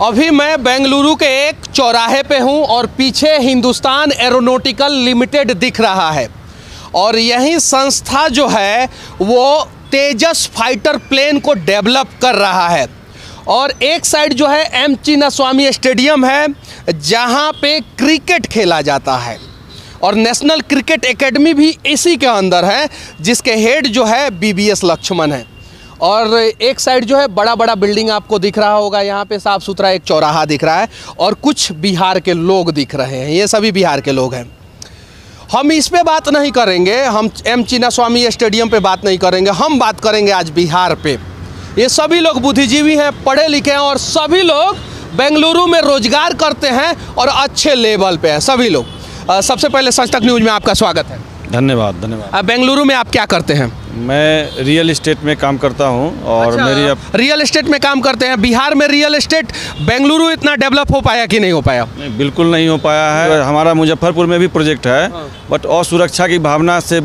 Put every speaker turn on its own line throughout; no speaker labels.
अभी मैं बेंगलुरु के एक चौराहे पे हूँ और पीछे हिंदुस्तान एरोनॉटिकल लिमिटेड दिख रहा है और यही संस्था जो है वो तेजस फाइटर प्लेन को डेवलप कर रहा है। और एक साइड जो है एम चिन्नास्वामी स्टेडियम है जहाँ पे क्रिकेट खेला जाता है और नेशनल क्रिकेट एकेडमी भी इसी के अंदर है जिसके हेड जो है BBS लक्ष्मण है। और एक साइड जो है बड़ा बड़ा बिल्डिंग आपको दिख रहा होगा, यहाँ पे साफ़ सुथरा एक चौराहा दिख रहा है और कुछ बिहार के लोग दिख रहे हैं, ये सभी बिहार के लोग हैं। हम इस पे बात नहीं करेंगे, हम एम चिन्नास्वामी स्टेडियम पे बात नहीं करेंगे, हम बात करेंगे आज बिहार पे। ये सभी लोग बुद्धिजीवी हैं, पढ़े लिखे हैं और सभी लोग बेंगलुरु में रोजगार करते हैं और अच्छे लेवल पे हैं सभी लोग। सबसे पहले सच तक न्यूज़ में आपका स्वागत है।
धन्यवाद धन्यवाद।
बेंगलुरु में आप क्या करते हैं?
मैं रियल एस्टेट में काम करता हूं और
अच्छा,
मेरी
रियल एस्टेट में काम करते हैं। बिहार में रियल एस्टेट बेंगलुरु इतना डेवलप हो पाया कि नहीं हो पाया?
बिल्कुल नहीं हो पाया है। हमारा मुजफ्फरपुर में भी प्रोजेक्ट है बट असुरक्षा की भावना से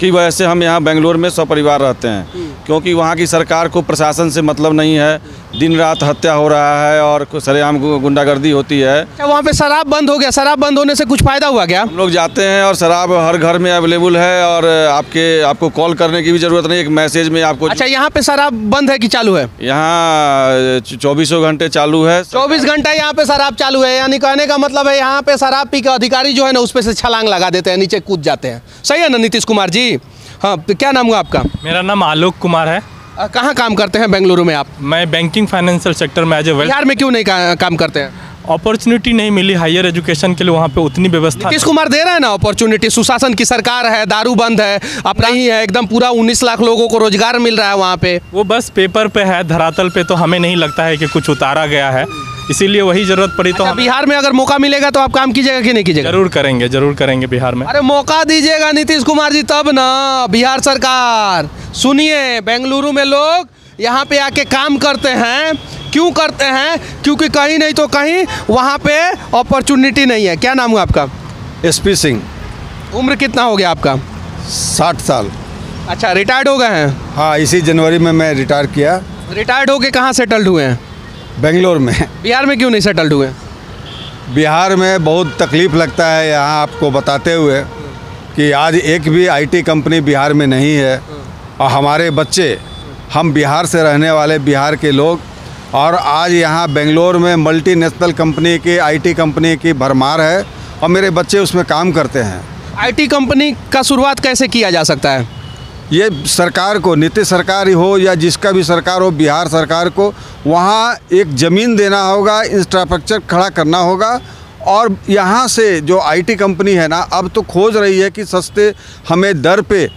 की वजह से हम यहाँ बेंगलोर में सपरिवार रहते हैं क्योंकि वहाँ की सरकार को प्रशासन से मतलब नहीं है। दिन रात हत्या हो रहा है और सरेआम गुंडागर्दी होती है।
वहाँ पे शराब बंद हो गया, शराब बंद होने से कुछ फ़ायदा हुआ क्या?
हम लोग जाते हैं और शराब हर घर में अवेलेबल है और आपको कॉल करने की भी ज़रूरत नहीं, एक मैसेज में आपको।
अच्छा, यहाँ पे शराब बंद है कि चालू है?
यहाँ 24 घंटे चालू है।
24 घंटा यहाँ पे शराब चालू है, यानी कहने का मतलब है यहाँ पे शराब पी के अधिकारी जो है ना उस पे से छलांग लगा देते हैं, नीचे कूद जाते हैं। सही है ना नीतीश कुमार जी? हाँ, तो क्या नाम हुआ आपका?
मेरा नाम आलोक कुमार है।
कहाँ काम करते हैं बेंगलुरु में आप?
मैं बैंकिंग फाइनेंशियल सेक्टर में एज ए
बिहार में क्यों नहीं काम करते हैं?
अपॉर्चुनिटी नहीं मिली हायर एजुकेशन के लिए, वहाँ पे उतनी व्यवस्था।
नीतीश कुमार दे रहे हैं ना अपॉर्चुनिटी, सुशासन की सरकार है, दारू बंद है, अब नहीं है, एकदम पूरा 19 लाख लोगों को रोजगार मिल रहा है वहाँ पे।
वो बस पेपर पे है, धरातल पे तो हमें नहीं लगता है कि कुछ उतारा गया है, इसीलिए वही जरूरत पड़ी। तो
बिहार में अगर मौका मिलेगा तो आप काम कीजिएगा कि नहीं कीजिएगा?
जरूर करेंगे बिहार में।
अरे मौका दीजिएगा नीतीश कुमार जी तब ना। बिहार सरकार सुनिए, बेंगलुरु में लोग यहाँ पे आके काम करते हैं, क्यों करते हैं? क्योंकि कहीं नहीं तो कहीं वहाँ पे अपॉर्चुनिटी नहीं है। क्या नाम हुआ आपका?
SP सिंह।
उम्र कितना हो गया आपका?
60 साल।
अच्छा, रिटायर्ड हो गए हैं?
हाँ, इसी जनवरी में मैं रिटायर किया।
रिटायर्ड होके कहाँ सेटल्ड हुए हैं?
बेंगलोर में।
बिहार में क्यों नहीं सेटल्ड हुए?
बिहार में बहुत तकलीफ़ लगता है यहाँ आपको बताते हुए कि आज एक भी IT कंपनी बिहार में नहीं है और हमारे बच्चे, हम बिहार से रहने वाले बिहार के लोग, और आज यहाँ बेंगलोर में मल्टीनेशनल कंपनी की IT कंपनी की भरमार है और मेरे बच्चे उसमें काम करते हैं।
IT कंपनी का शुरुआत कैसे किया जा सकता है?
ये सरकार को, नीतीश सरकार ही हो या जिसका भी सरकार हो, बिहार सरकार को वहाँ एक ज़मीन देना होगा, इंफ्रास्ट्रक्चर खड़ा करना होगा। और यहाँ से जो IT कंपनी है ना, अब तो खोज रही है कि सस्ते हमें दर पे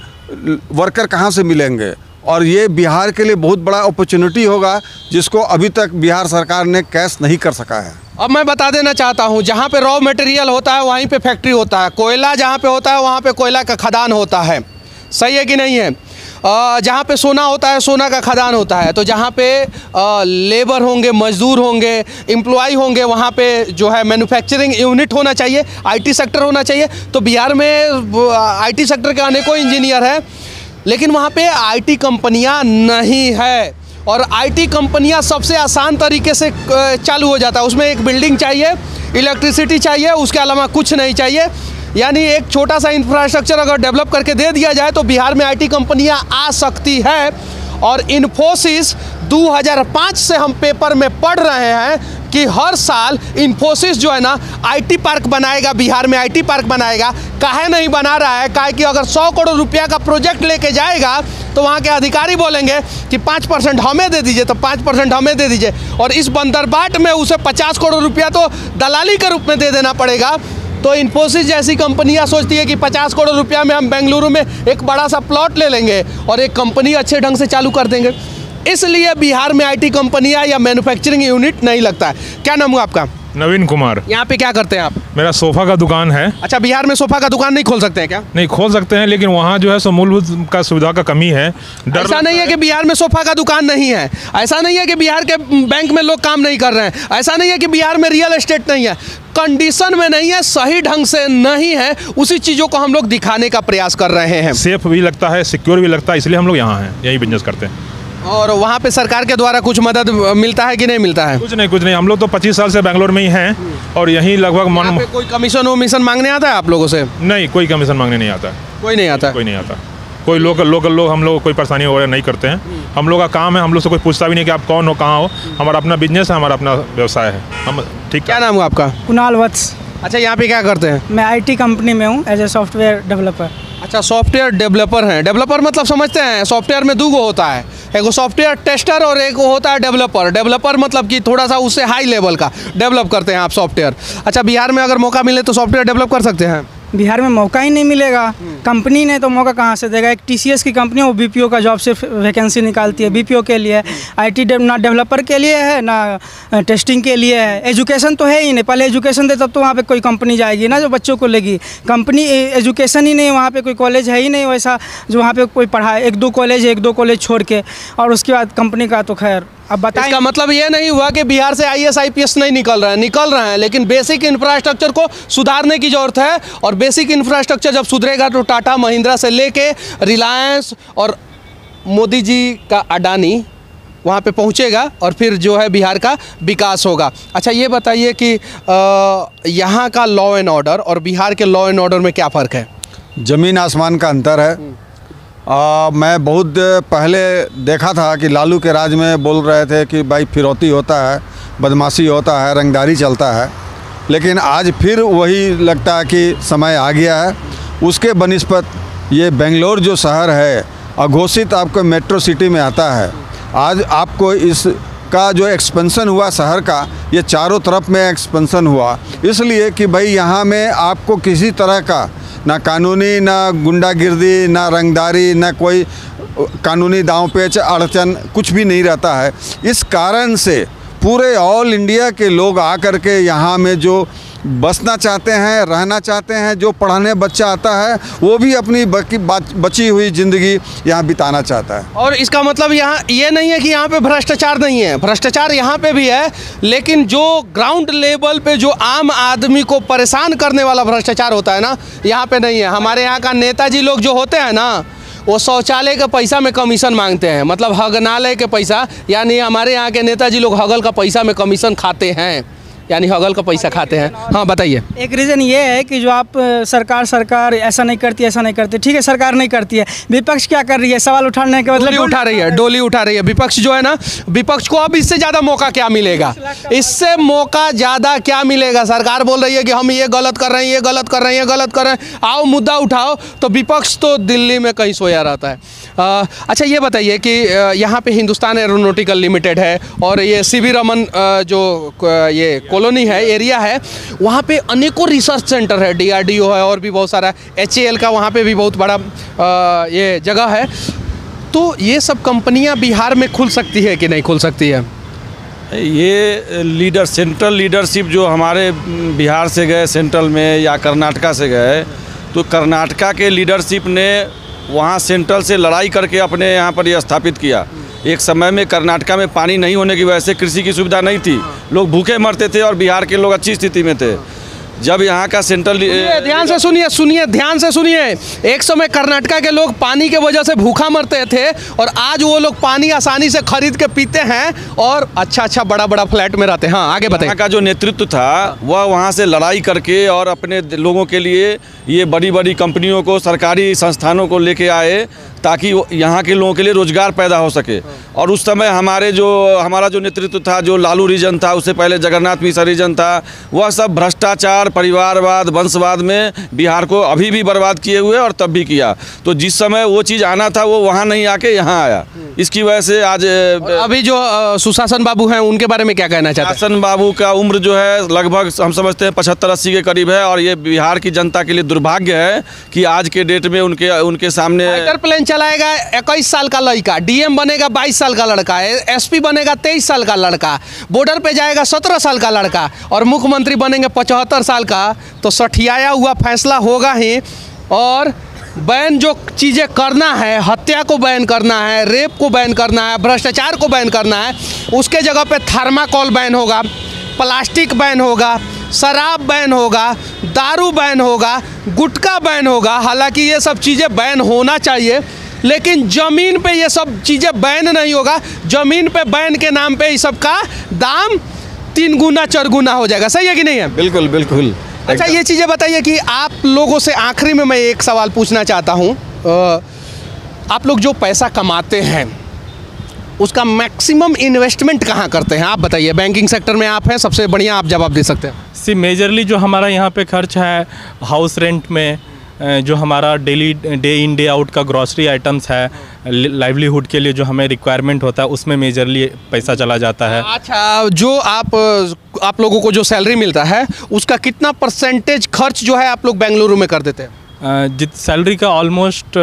वर्कर कहाँ से मिलेंगे और ये बिहार के लिए बहुत बड़ा अपॉर्चुनिटी होगा जिसको अभी तक बिहार सरकार ने कैश नहीं कर सका है।
अब मैं बता देना चाहता हूँ, जहाँ पे रॉ मटेरियल होता है वहीं पे फैक्ट्री होता है, कोयला जहाँ पे होता है वहाँ पे कोयला का खदान होता है। सही है कि नहीं है? जहाँ पे सोना होता है सोना का खदान होता है। तो जहाँ पे लेबर होंगे, मजदूर होंगे, एम्प्लॉय होंगे, वहाँ पे जो है मैन्युफैक्चरिंग यूनिट होना चाहिए, IT सेक्टर होना चाहिए। तो बिहार में IT सेक्टर के अनेकों इंजीनियर हैं, लेकिन वहाँ पे IT कंपनियाँ नहीं है। और IT कंपनियाँ सबसे आसान तरीके से चालू हो जाता है। उसमें एक बिल्डिंग चाहिए, इलेक्ट्रिसिटी चाहिए, उसके अलावा कुछ नहीं चाहिए। यानी एक छोटा सा इंफ्रास्ट्रक्चर अगर डेवलप करके दे दिया जाए तो बिहार में IT कंपनियां आ सकती है। और इन्फोसिस 2005 से हम पेपर में पढ़ रहे हैं कि हर साल इन्फोसिस जो है ना IT पार्क बनाएगा, बिहार में IT पार्क बनाएगा। काहे नहीं बना रहा है? काहे कि अगर 100 करोड़ रुपया का प्रोजेक्ट लेके जाएगा तो वहाँ के अधिकारी बोलेंगे कि 5% हमें दे दीजिए, तो 5% हमें दे दीजिए। और इस बंदरबाट में उसे 50 करोड़ रुपया तो दलाली के रूप में दे देना पड़ेगा। तो इन्फोसिस जैसी कंपनियां सोचती है कि 50 करोड़ रुपया में हम बेंगलुरु में एक बड़ा सा प्लॉट ले लेंगे और एक कंपनी अच्छे ढंग से चालू कर देंगे। इसलिए बिहार में IT कंपनियां या मैन्युफैक्चरिंग यूनिट नहीं लगता है। क्या नाम हुआ आपका?
नवीन कुमार।
यहाँ पे क्या करते हैं आप?
मेरा सोफ़ा का दुकान है।
अच्छा, बिहार में सोफ़ा का दुकान नहीं खोल सकते हैं क्या?
नहीं खोल सकते हैं, लेकिन वहाँ जो है सो मूलभूत का सुविधा का कमी है।
ऐसा नहीं है कि बिहार में सोफ़ा का दुकान नहीं है, ऐसा नहीं है कि बिहार के बैंक में लोग काम नहीं कर रहे हैं, ऐसा नहीं है कि बिहार में रियल एस्टेट नहीं है। कंडीशन में नहीं है, सही ढंग से नहीं है, उसी चीज़ों को हम लोग दिखाने का प्रयास कर रहे हैं।
सेफ भी लगता है, सिक्योर भी लगता है, इसलिए हम लोग यहाँ हैं, यही बिजनेस करते हैं।
और वहाँ पे सरकार के द्वारा कुछ मदद मिलता है कि नहीं मिलता है?
कुछ नहीं, हम लोग तो 25 साल से बेंगलोर में ही हैं और यहीं लगभग
यहाँ पे कोई कमीशन वमीशन मांगने आता है आप लोगों से?
नहीं, कोई कमीशन मांगने नहीं आता।
कोई नहीं आता?
कोई नहीं आता। कोई लोकल लोग हम लोग कोई परेशानी वगैरह नहीं करते हैं। हम लोग का काम है, हम लोग से कोई पूछता भी नहीं कि आप कौन हो, कहाँ हो। हमारा अपना बिजनेस है, हमारा अपना व्यवसाय है। हम ठीक।
क्या नाम है आपका?
कुणाल वत्स।
अच्छा, यहाँ पे क्या करते हैं?
मैं IT कंपनी में हूँ एज ए सॉफ्टवेयर डेवलपर।
अच्छा, सॉफ्टवेयर डेवलपर हैं। डेवलपर मतलब समझते हैं, सॉफ्टवेयर में दो गो होता है, एक सॉफ्टवेयर टेस्टर और एक होता है डेवलपर। डेवलपर मतलब कि थोड़ा सा उससे हाई लेवल का डेवलप करते हैं आप सॉफ्टवेयर। अच्छा, बिहार में अगर मौका मिले तो सॉफ्टवेयर डेवलप कर सकते हैं?
बिहार में मौका ही नहीं मिलेगा, कंपनी ने तो मौका कहाँ से देगा। एक TCS की कंपनी है, वो BPO का जॉब सिर्फ वैकेंसी निकालती है। BPO के लिए IT ना डेवलपर के लिए है ना टेस्टिंग के लिए है। एजुकेशन तो है ही नहीं, पहले एजुकेशन दे तब तो वहाँ पे कोई कंपनी जाएगी ना जो बच्चों को लेगी। कंपनी एजुकेशन ही नहीं, वहाँ पे कोई कॉलेज है ही नहीं वैसा जो वहाँ पे कोई पढ़ाए। एक दो कॉलेज छोड़ के, और उसके बाद कंपनी का तो खैर अब बताएं।
इसका मतलब ये नहीं हुआ कि बिहार से IAS IPS नहीं निकल रहे हैं, लेकिन बेसिक इंफ्रास्ट्रक्चर को सुधारने की ज़रूरत है। और बेसिक इंफ्रास्ट्रक्चर जब सुधरेगा तो टाटा महिंद्रा से लेके रिलायंस और मोदी जी का अडानी वहाँ पे पहुँचेगा और फिर जो है बिहार का विकास होगा। अच्छा, ये बताइए कि यहाँ का लॉ एंड ऑर्डर और बिहार के लॉ एंड ऑर्डर में क्या फ़र्क है?
ज़मीन आसमान का अंतर है। मैं बहुत पहले देखा था कि लालू के राज में बोल रहे थे कि भाई फिरौती होता है, बदमाशी होता है, रंगदारी चलता है, लेकिन आज फिर वही लगता है कि समय आ गया है। उसके बनिस्पत ये बेंगलोर जो शहर है अघोषित आपको मेट्रो सिटी में आता है। आज आपको इसका जो एक्सपेंशन हुआ शहर का, ये चारों तरफ में एक्सपेंशन हुआ, इसलिए कि भाई यहाँ में आपको किसी तरह का ना कानूनी, ना गुंडागिर्दी, ना रंगदारी, ना कोई कानूनी दांव पेच अड़चन कुछ भी नहीं रहता है। इस कारण से पूरे ऑल इंडिया के लोग आकर के यहाँ में जो बसना चाहते हैं, रहना चाहते हैं, जो पढ़ाने बच्चा आता है वो भी अपनी बची हुई ज़िंदगी यहाँ बिताना चाहता है।
और इसका मतलब यहाँ ये नहीं है कि यहाँ पे भ्रष्टाचार नहीं है, भ्रष्टाचार यहाँ पे भी है, लेकिन जो ग्राउंड लेवल पे जो आम आदमी को परेशान करने वाला भ्रष्टाचार होता है ना, यहाँ पे नहीं है। हमारे यहाँ का नेताजी लोग जो होते हैं ना, वो शौचालय के पैसा में कमीशन मांगते हैं, मतलब हगनालय के पैसा, यानी हमारे यहाँ के नेताजी लोग हगल का पैसा में कमीशन खाते हैं, यानी हगल का पैसा खाते हैं। हाँ, बताइए।
एक रीज़न ये है कि जो आप सरकार ऐसा नहीं करती, ठीक है सरकार नहीं करती है, विपक्ष क्या कर रही है? सवाल उठाने के मतलब
डोली उठा रही है विपक्ष जो है ना, विपक्ष को अब इससे ज़्यादा मौका क्या मिलेगा? इससे मौका ज़्यादा क्या मिलेगा? सरकार बोल रही है कि हम ये गलत कर रहे हैं, ये गलत कर रहे हैं, ये गलत कर रहे हैं, आओ मुद्दा उठाओ, तो विपक्ष तो दिल्ली में कहीं सोया रहता है। अच्छा, ये बताइए कि यहाँ पे हिंदुस्तान एरोनॉटिकल लिमिटेड है और ये CV रमन जो ये कॉलोनी है, एरिया है, वहाँ पे अनेकों रिसर्च सेंटर है, DRDO है और भी बहुत सारा, HAL का वहाँ पे भी बहुत बड़ा ये जगह है। तो ये सब कंपनियाँ बिहार में खुल सकती है कि नहीं खुल सकती है?
ये सेंट्रल लीडरशिप जो हमारे बिहार से गए सेंट्रल में या कर्नाटका से गए, तो कर्नाटका के लीडरशिप ने वहाँ सेंट्रल से लड़ाई करके अपने यहाँ पर ये स्थापित किया। एक समय में कर्नाटका में पानी नहीं होने की वजह से कृषि की सुविधा नहीं थी, लोग भूखे मरते थे और बिहार के लोग अच्छी स्थिति में थे। जब यहाँ का सेंट्रल
ध्यान से सुनिए, एक समय कर्नाटका के लोग पानी के वजह से भूखा मरते थे और आज वो लोग पानी आसानी से खरीद के पीते हैं और अच्छा बड़ा फ्लैट में रहते हैं। हाँ, आगे बताइए।
यहाँ का जो नेतृत्व था वह वहाँ से लड़ाई करके और अपने लोगों के लिए ये बड़ी कंपनियों को, सरकारी संस्थानों को लेके आए ताकि यहाँ के लोगों के लिए रोजगार पैदा हो सके। और उस समय हमारा जो नेतृत्व था, जो लालू रीजन था, उससे पहले जगन्नाथ मिश्र रीजन था, वह सब भ्रष्टाचार, परिवारवाद, वंशवाद में बिहार को अभी भी बर्बाद किए हुए और तब भी किया। तो जिस समय वो चीज़ आना था वो वहाँ नहीं आके यहाँ आया। इसकी वजह से आज
अभी जो सुशासन बाबू हैं उनके बारे में क्या कहना चाहते हैं?
सुशासन बाबू का उम्र जो है लगभग हम समझते हैं 75-80 के करीब है और ये बिहार की जनता के लिए दुर्भाग्य है कि आज के डेट में उनके सामने
फाइटर प्लेन चलाएगा 21 साल का लड़का, DM बनेगा 22 साल का लड़का, SP बनेगा 23 साल का लड़का, बॉर्डर पे जाएगा 17 साल का लड़का और मुख्यमंत्री बनेंगे 75 साल का। तो सठियाया हुआ फैसला होगा ही। और बैन जो चीज़ें करना है, हत्या को बैन करना है, रेप को बैन करना है, भ्रष्टाचार को बैन करना है, उसके जगह पे थर्माकोल बैन होगा, प्लास्टिक बैन होगा, शराब बैन होगा, दारू बैन होगा, गुटखा बैन होगा। हालांकि ये सब चीज़ें बैन होना चाहिए, लेकिन ज़मीन पे ये सब चीज़ें बैन नहीं होगा। ज़मीन पे बैन के नाम पे इस सब का दाम 3 गुना 4 गुना हो जाएगा। सही है कि नहीं है?
बिल्कुल बिल्कुल।
अच्छा, ये चीज़ें बताइए कि आप लोगों से आखिरी में मैं एक सवाल पूछना चाहता हूँ। आप लोग जो पैसा कमाते हैं उसका मैक्सिमम इन्वेस्टमेंट कहाँ करते हैं? आप बताइए, बैंकिंग सेक्टर में आप हैं, सबसे बढ़िया आप जवाब दे सकते हैं।
मेजरली जो हमारा यहाँ पे खर्च है हाउस रेंट में, जो हमारा daily day in day out का ग्रॉसरी आइटम्स है, लाइवलीहुड के लिए जो हमें रिक्वायरमेंट होता है उसमें मेजरली पैसा चला जाता है।
अच्छा, जो आप लोगों को जो सैलरी मिलता है उसका कितना परसेंटेज खर्च जो है आप लोग बेंगलुरु में कर देते हैं?
जित सैलरी का ऑलमोस्ट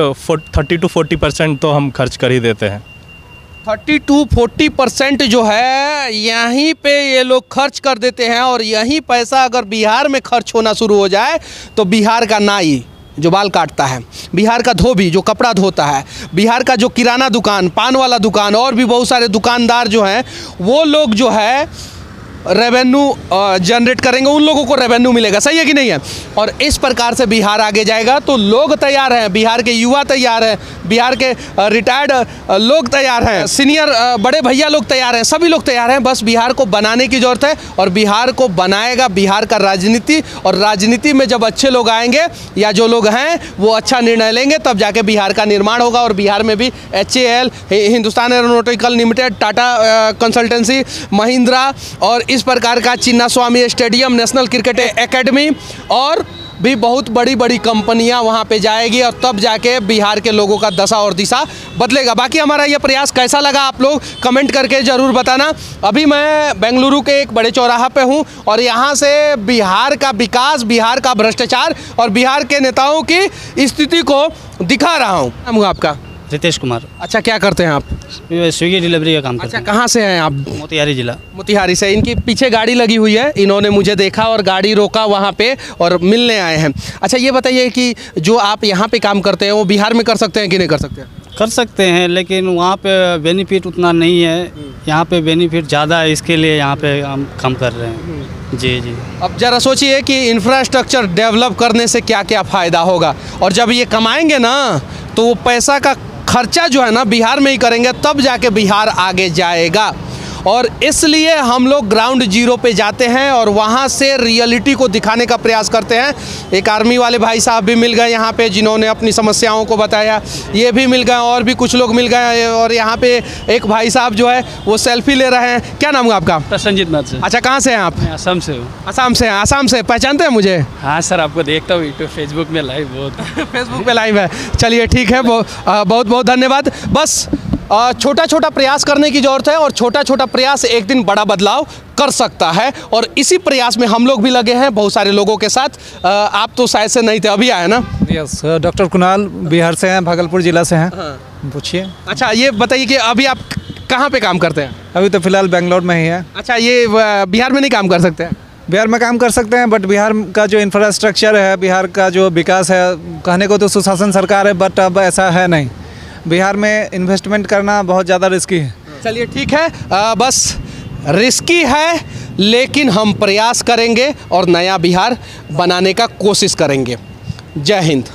30 to 40% तो हम खर्च कर ही देते हैं।
30 to 40% जो है यहीं पे ये लोग खर्च कर देते हैं। और यही पैसा अगर बिहार में खर्च होना शुरू हो जाए तो बिहार का नाई जो बाल काटता है, बिहार का धोबी जो कपड़ा धोता है, बिहार का जो किराना दुकान, पान वाला दुकान और भी बहुत सारे दुकानदार जो हैं वो लोग जो है रेवेन्यू जनरेट करेंगे, उन लोगों को रेवेन्यू मिलेगा। सही है कि नहीं है? और इस प्रकार से बिहार आगे जाएगा। तो लोग तैयार हैं, बिहार के युवा तैयार हैं, बिहार के रिटायर्ड लोग तैयार हैं, सीनियर बड़े भैया लोग तैयार हैं, सभी लोग तैयार हैं। बस बिहार को बनाने की ज़रूरत है और बिहार को बनाएगा बिहार का राजनीति। और राजनीति में जब अच्छे लोग आएंगे या जो लोग हैं वो अच्छा निर्णय लेंगे तब जाके बिहार का निर्माण होगा। और बिहार में भी HAL, Hindustan aeronautical limited, Tata consultancy, Mahindra और इस प्रकार का Chinnaswamy stadium, national cricket academy और भी बहुत बड़ी बड़ी कंपनियां वहां पे जाएगी। और तब जाके बिहार के लोगों का दशा और दिशा बदलेगा। बाकी हमारा ये प्रयास कैसा लगा आप लोग कमेंट करके ज़रूर बताना। अभी मैं बेंगलुरु के एक बड़े चौराहा पे हूं और यहाँ से बिहार का विकास, बिहार का भ्रष्टाचार और बिहार के नेताओं की स्थिति को दिखा रहा हूँ। नाम हुआ आपका?
रितेश कुमार।
अच्छा, क्या करते हैं आप?
स्विगी डिलीवरी का काम करते
अच्छा, कहाँ से हैं आप?
मोतिहारी जिला।
मोतिहारी से। इनकी पीछे गाड़ी लगी हुई है, इन्होंने मुझे देखा और गाड़ी रोका वहाँ पे और मिलने आए हैं। अच्छा, ये बताइए कि जो आप यहाँ पे काम करते हैं वो बिहार में कर सकते हैं कि नहीं कर सकते?
कर सकते हैं, लेकिन वहाँ पे बेनिफिट उतना नहीं है, यहाँ पे बेनिफिट ज़्यादा है, इसके लिए यहाँ पे हम काम कर रहे हैं। जी जी।
अब ज़रा सोचिए कि इंफ्रास्ट्रक्चर डेवलप करने से क्या क्या फ़ायदा होगा। और जब ये कमाएंगे ना तो वो पैसा का खर्चा जो है ना बिहार में ही करेंगे, तब जाके बिहार आगे जाएगा। और इसलिए हम लोग ग्राउंड जीरो पे जाते हैं और वहाँ से रियलिटी को दिखाने का प्रयास करते हैं। एक आर्मी वाले भाई साहब भी मिल गए यहाँ पे जिन्होंने अपनी समस्याओं को बताया, ये भी मिल गए और भी कुछ लोग मिल गए। और यहाँ पे एक भाई साहब जो है वो सेल्फी ले रहे हैं। क्या नाम है आपका?
प्रसन्नजीत नाथ से।
अच्छा, कहाँ से हैं आप?
असम से हूँ।
असम से हैं? असम से पहचानते हैं मुझे?
हाँ सर, आपको देखता हूँ यूट्यूब फेसबुक में लाइव बहुत।
फेसबुक पे लाइव है। चलिए ठीक है, बहुत बहुत धन्यवाद। बस छोटा छोटा प्रयास करने की ज़रूरत है और छोटा छोटा प्रयास एक दिन बड़ा बदलाव कर सकता है। और इसी प्रयास में हम लोग भी लगे हैं बहुत सारे लोगों के साथ। आप तो शायद से नहीं थे, अभी आए ना?
यस, डॉक्टर कुणाल बिहार से हैं, भागलपुर ज़िला से हैं। पूछिए।
अच्छा, ये बताइए कि अभी आप कहाँ पे काम करते हैं?
अभी तो फिलहाल बेंगलोर में ही है।
अच्छा, ये बिहार में नहीं काम कर सकते हैं?
बिहार में काम कर सकते हैं, बट बिहार का जो इंफ्रास्ट्रक्चर है, बिहार का जो विकास है, कहने को तो सुशासन सरकार है, बट अब ऐसा है नहीं। बिहार में इन्वेस्टमेंट करना बहुत ज़्यादा रिस्की है।
चलिए ठीक है, बस रिस्की है लेकिन हम प्रयास करेंगे और नया बिहार बनाने का कोशिश करेंगे। जय हिंद।